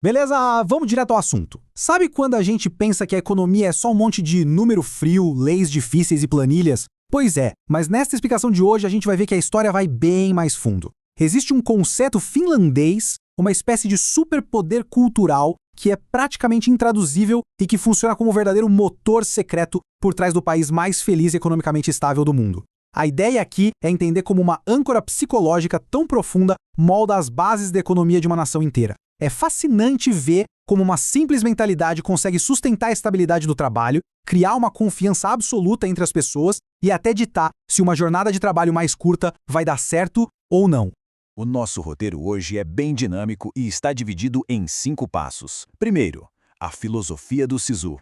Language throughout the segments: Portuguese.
Beleza, vamos direto ao assunto. Sabe quando a gente pensa que a economia é só um monte de número frio, leis difíceis e planilhas? Pois é, mas nesta explicação de hoje a gente vai ver que a história vai bem mais fundo. Existe um conceito finlandês, uma espécie de superpoder cultural que é praticamente intraduzível e que funciona como um verdadeiro motor secreto por trás do país mais feliz e economicamente estável do mundo. A ideia aqui é entender como uma âncora psicológica tão profunda molda as bases da economia de uma nação inteira. É fascinante ver como uma simples mentalidade consegue sustentar a estabilidade do trabalho, criar uma confiança absoluta entre as pessoas e até ditar se uma jornada de trabalho mais curta vai dar certo ou não. O nosso roteiro hoje é bem dinâmico e está dividido em 5 passos. Primeiro, a filosofia do SISU.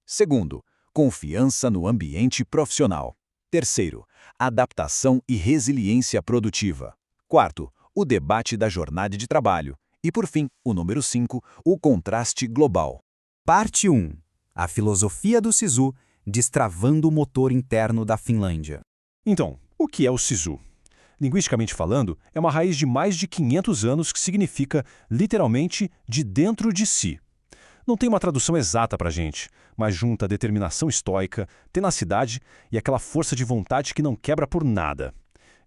Segundo, confiança no ambiente profissional. Terceiro, adaptação e resiliência produtiva. Quarto, o debate da jornada de trabalho. E, por fim, o número 5, o contraste global. Parte 1. A filosofia do SISU, destravando o motor interno da Finlândia. Então, o que é o SISU? Linguisticamente falando, é uma raiz de mais de 500 anos que significa, literalmente, de dentro de si. Não tem uma tradução exata pra gente, mas junta determinação estoica, tenacidade e aquela força de vontade que não quebra por nada.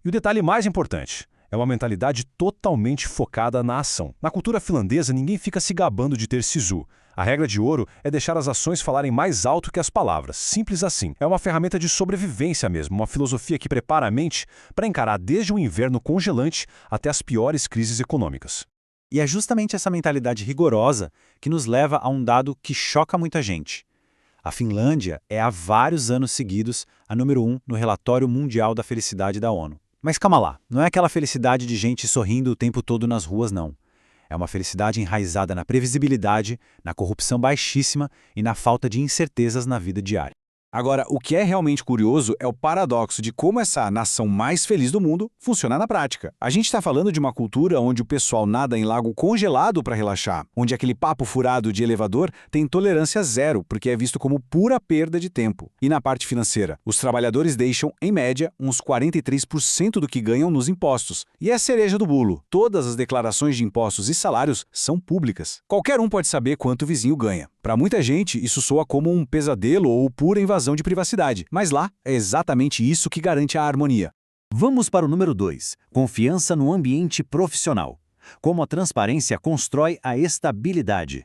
E o detalhe mais importante, é uma mentalidade totalmente focada na ação. Na cultura finlandesa, ninguém fica se gabando de ter SISU. A regra de ouro é deixar as ações falarem mais alto que as palavras. Simples assim. É uma ferramenta de sobrevivência mesmo, uma filosofia que prepara a mente para encarar desde um inverno congelante até as piores crises econômicas. E é justamente essa mentalidade rigorosa que nos leva a um dado que choca muita gente. A Finlândia é há vários anos seguidos a número 1 no Relatório Mundial da Felicidade da ONU. Mas calma lá, não é aquela felicidade de gente sorrindo o tempo todo nas ruas, não. É uma felicidade enraizada na previsibilidade, na corrupção baixíssima e na falta de incertezas na vida diária. Agora, o que é realmente curioso é o paradoxo de como essa nação mais feliz do mundo funciona na prática. A gente está falando de uma cultura onde o pessoal nada em lago congelado para relaxar, onde aquele papo furado de elevador tem tolerância zero, porque é visto como pura perda de tempo. E na parte financeira, os trabalhadores deixam, em média, uns 43% do que ganham nos impostos. E é a cereja do bolo. Todas as declarações de impostos e salários são públicas. Qualquer um pode saber quanto o vizinho ganha. Para muita gente, isso soa como um pesadelo ou pura invasão de privacidade, mas lá é exatamente isso que garante a harmonia. Vamos para o número 2, confiança no ambiente profissional. Como a transparência constrói a estabilidade.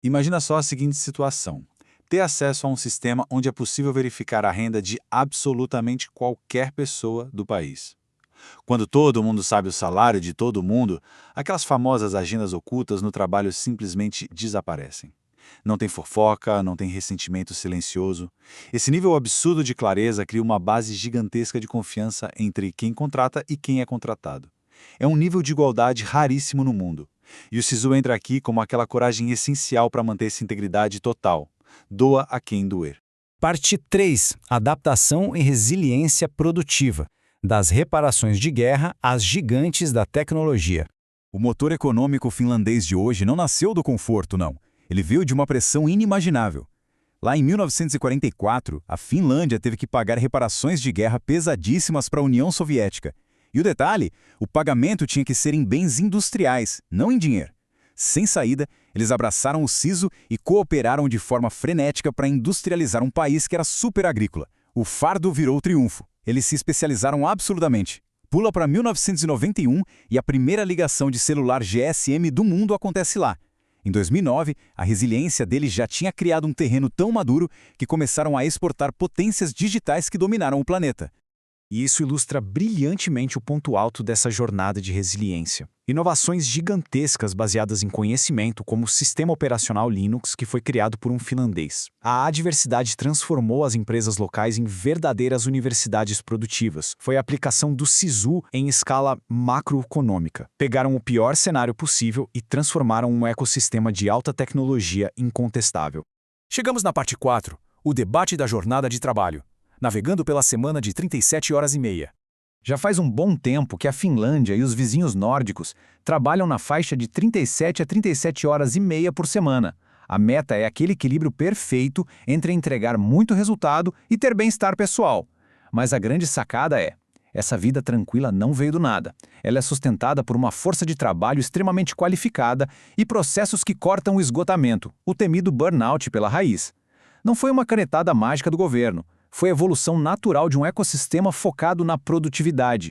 Imagina só a seguinte situação. Ter acesso a um sistema onde é possível verificar a renda de absolutamente qualquer pessoa do país. Quando todo mundo sabe o salário de todo mundo, aquelas famosas agendas ocultas no trabalho simplesmente desaparecem. Não tem fofoca, não tem ressentimento silencioso. Esse nível absurdo de clareza cria uma base gigantesca de confiança entre quem contrata e quem é contratado. É um nível de igualdade raríssimo no mundo. E o SISU entra aqui como aquela coragem essencial para manter essa integridade total. Doa a quem doer. Parte 3. Adaptação e resiliência produtiva. Das reparações de guerra às gigantes da tecnologia. O motor econômico finlandês de hoje não nasceu do conforto, não. Ele veio de uma pressão inimaginável. Lá em 1944, a Finlândia teve que pagar reparações de guerra pesadíssimas para a União Soviética. E o detalhe, o pagamento tinha que ser em bens industriais, não em dinheiro. Sem saída, eles abraçaram o SISU e cooperaram de forma frenética para industrializar um país que era super agrícola. O fardo virou triunfo. Eles se especializaram absurdamente. Pula para 1991 e a primeira ligação de celular GSM do mundo acontece lá. Em 2009, a resiliência deles já tinha criado um terreno tão maduro que começaram a exportar potências digitais que dominaram o planeta. E isso ilustra brilhantemente o ponto alto dessa jornada de resiliência. Inovações gigantescas baseadas em conhecimento, como o sistema operacional Linux, que foi criado por um finlandês. A adversidade transformou as empresas locais em verdadeiras universidades produtivas. Foi a aplicação do SISU em escala macroeconômica. Pegaram o pior cenário possível e transformaram um ecossistema de alta tecnologia incontestável. Chegamos na parte 4, o debate da jornada de trabalho. Navegando pela semana de 37 horas e meia. Já faz um bom tempo que a Finlândia e os vizinhos nórdicos trabalham na faixa de 37 a 37 horas e meia por semana. A meta é aquele equilíbrio perfeito entre entregar muito resultado e ter bem-estar pessoal. Mas a grande sacada é, Essa vida tranquila não veio do nada. Ela é sustentada por uma força de trabalho extremamente qualificada e processos que cortam o esgotamento, o temido burnout pela raiz. Não foi uma canetada mágica do governo. Foi a evolução natural de um ecossistema focado na produtividade.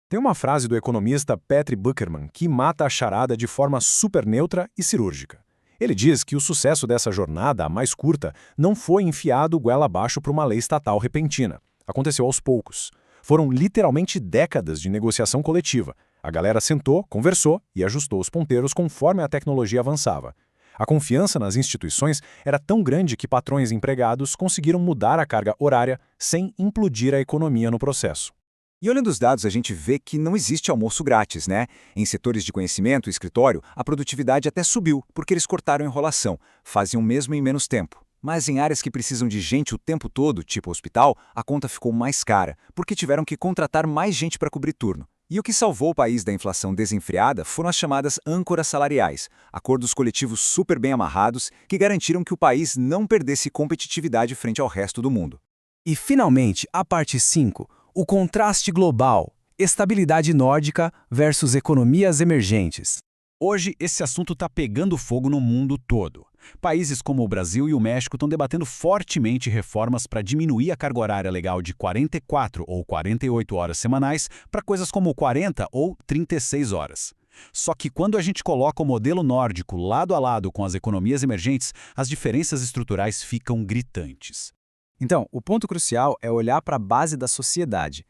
Tem uma frase do economista Patrick Buckerman que mata a charada de forma super neutra e cirúrgica. Ele diz que o sucesso dessa jornada, a mais curta, não foi enfiado goela abaixo por uma lei estatal repentina. Aconteceu aos poucos. Foram literalmente décadas de negociação coletiva. A galera sentou, conversou e ajustou os ponteiros conforme a tecnologia avançava. A confiança nas instituições era tão grande que patrões e empregados conseguiram mudar a carga horária sem implodir a economia no processo. E olhando os dados, a gente vê que não existe almoço grátis, né? Em setores de conhecimento e escritório, a produtividade até subiu, porque eles cortaram a enrolação, faziam mesmo em menos tempo. Mas em áreas que precisam de gente o tempo todo, tipo hospital, a conta ficou mais cara, porque tiveram que contratar mais gente para cobrir turno. E o que salvou o país da inflação desenfreada foram as chamadas âncoras salariais, acordos coletivos super bem amarrados que garantiram que o país não perdesse competitividade frente ao resto do mundo. E, finalmente, a parte 5, o contraste global, estabilidade nórdica versus economias emergentes. Hoje, esse assunto está pegando fogo no mundo todo. Países como o Brasil e o México estão debatendo fortemente reformas para diminuir a carga horária legal de 44 ou 48 horas semanais para coisas como 40 ou 36 horas. Só que quando a gente coloca o modelo nórdico lado a lado com as economias emergentes, as diferenças estruturais ficam gritantes. Então, o ponto crucial é olhar para a base da sociedade.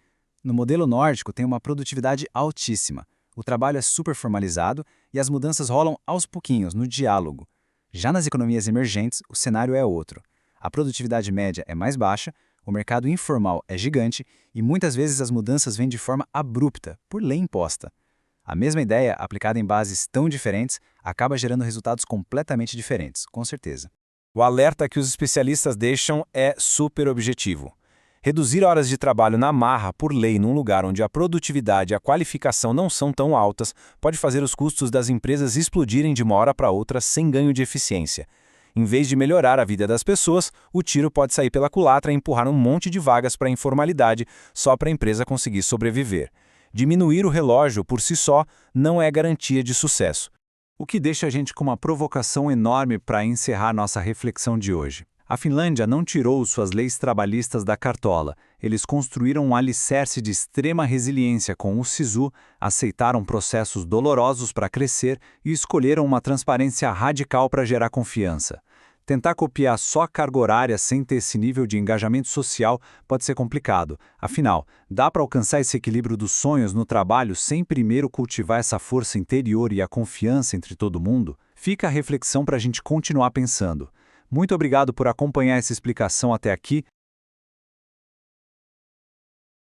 No modelo nórdico tem uma produtividade altíssima, o trabalho é super formalizado e as mudanças rolam aos pouquinhos, no diálogo. Já nas economias emergentes, o cenário é outro. A produtividade média é mais baixa, o mercado informal é gigante e muitas vezes as mudanças vêm de forma abrupta, por lei imposta. A mesma ideia, aplicada em bases tão diferentes, acaba gerando resultados completamente diferentes, com certeza. O alerta que os especialistas deixam é super objetivo. Reduzir horas de trabalho na marra por lei num lugar onde a produtividade e a qualificação não são tão altas pode fazer os custos das empresas explodirem de uma hora para outra sem ganho de eficiência. Em vez de melhorar a vida das pessoas, o tiro pode sair pela culatra e empurrar um monte de vagas para a informalidade só para a empresa conseguir sobreviver. Diminuir o relógio por si só não é garantia de sucesso. O que deixa a gente com uma provocação enorme para encerrar nossa reflexão de hoje. A Finlândia não tirou suas leis trabalhistas da cartola. Eles construíram um alicerce de extrema resiliência com o SISU, aceitaram processos dolorosos para crescer e escolheram uma transparência radical para gerar confiança. Tentar copiar só a carga horária sem ter esse nível de engajamento social pode ser complicado. Afinal, dá para alcançar esse equilíbrio dos sonhos no trabalho sem primeiro cultivar essa força interior e a confiança entre todo mundo? Fica a reflexão para a gente continuar pensando. Muito obrigado por acompanhar essa explicação até aqui.